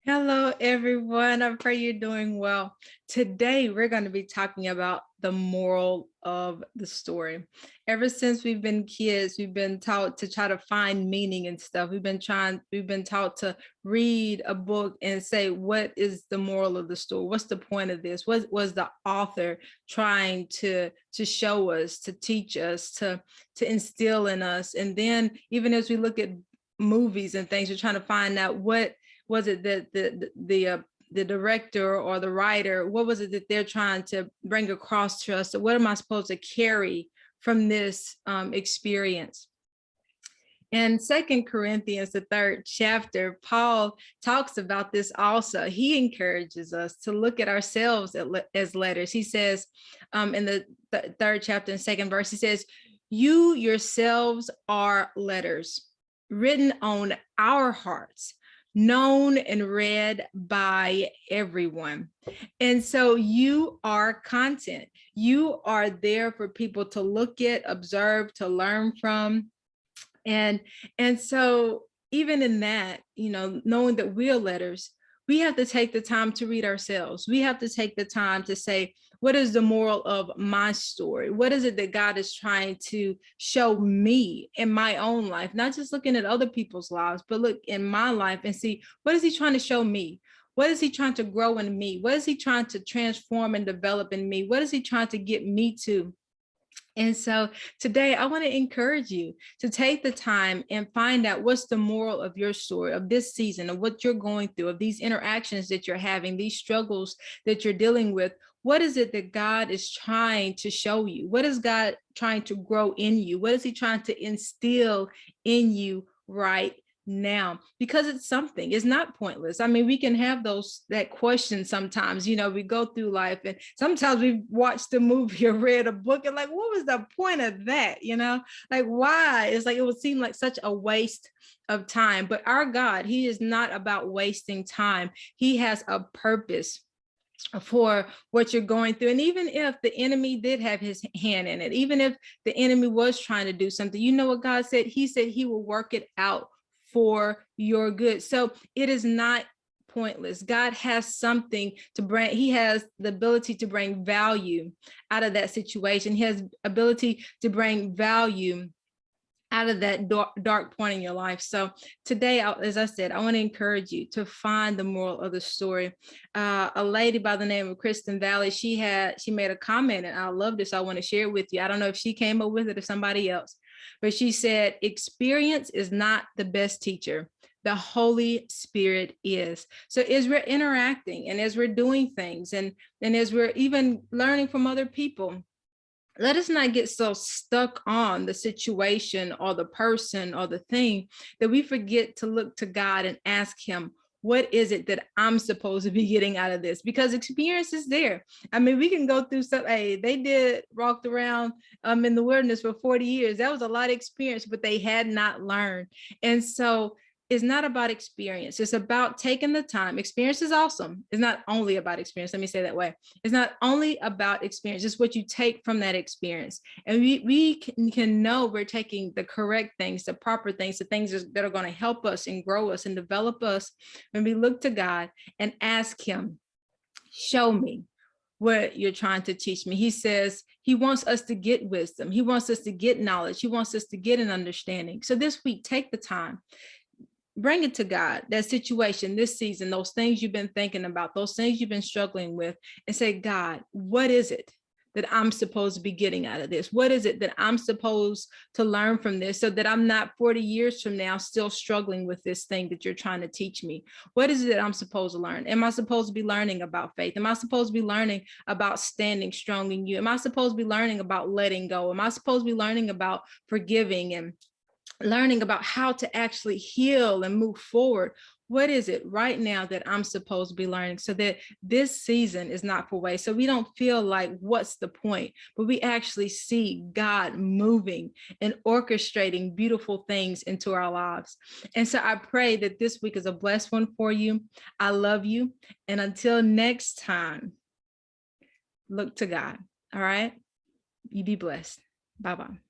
Hello, everyone. I pray you're doing well. Today, we're going to be talking about the moral of the story. Ever since we've been kids, we've been taught to try to find meaning and stuff. We've been taught to read a book and say, what is the moral of the story? What's the point of this? What was the author trying to show us, to teach us, to instill in us? And then even as we look at movies and things, we're trying to find out what was it that the director or the writer, what was it that they're trying to bring across to us? So what am I supposed to carry from this experience? In 2 Corinthians, the 3rd chapter, Paul talks about this also. He encourages us to look at ourselves as letters. He says in the 3rd chapter and 2nd verse, he says, "You yourselves are letters written on our hearts, known and read by everyone." And so you are content. You are there for people to look at, observe, to learn from. And so even in that, knowing that we are letters, we have to take the time to read ourselves. We have to take the time to say, what is the moral of my story? What is it that God is trying to show me in my own life? Not just looking at other people's lives, but look in my life and see, what is he trying to show me? What is he trying to grow in me? What is he trying to transform and develop in me? What is he trying to get me to? And so today I want to encourage you to take the time and find out what's the moral of your story, of this season, of what you're going through, of these interactions that you're having, these struggles that you're dealing with. What is it that God is trying to show you? What is God trying to grow in you? What is he trying to instill in you right now? Because it's something. It's not pointless. I mean, we can have that question sometimes. We go through life and sometimes we've watched a movie or read a book and like, what was the point of that? Like, why? It's like it would seem like such a waste of time. But our God, he is not about wasting time. He has a purpose for what you're going through. And even if the enemy did have his hand in it, even if the enemy was trying to do something, you know what God said? He said he will work it out for your good. So it is not pointless. God has something to bring. He has the ability to bring value out of that situation. He has ability to bring value out of that dark point in your life. So today, as I said, I want to encourage you to find the moral of the story. A lady by the name of Kristen Valley, she made a comment, and I love this. I want to share it with you. I don't know if she came up with it or somebody else, but she said, experience is not the best teacher. The Holy Spirit is. So as we're interacting and as we're doing things and as we're even learning from other people, let us not get so stuck on the situation or the person or the thing that we forget to look to God and ask him, what is it that I'm supposed to be getting out of this? Because experience is there. I mean, we can go through some, hey, they walked around in the wilderness for 40 years. That was a lot of experience, but they had not learned. And so it's not about experience. It's about taking the time. Experience is awesome. It's not only about experience. Let me say that way. It's not only about experience. It's what you take from that experience. And we can know we're taking the correct things, the proper things, the things that are going to help us and grow us and develop us when we look to God and ask him, show me what you're trying to teach me. He says he wants us to get wisdom. He wants us to get knowledge. He wants us to get an understanding. So this week, take the time. Bring it to God, that situation, this season, those things you've been thinking about, those things you've been struggling with, and say, God, what is it that I'm supposed to be getting out of this? What is it that I'm supposed to learn from this so that I'm not 40 years from now still struggling with this thing that you're trying to teach me? What is it that I'm supposed to learn? Am I supposed to be learning about faith? Am I supposed to be learning about standing strong in you? Am I supposed to be learning about letting go? Am I supposed to be learning about forgiving and learning about how to actually heal and move forward? What is it right now that I'm supposed to be learning so that this season is not for waste? So we don't feel like, what's the point? But we actually see God moving and orchestrating beautiful things into our lives. And so I pray that this week is a blessed one for you. I love you. And until next time, look to God. All right. You be blessed. Bye-bye.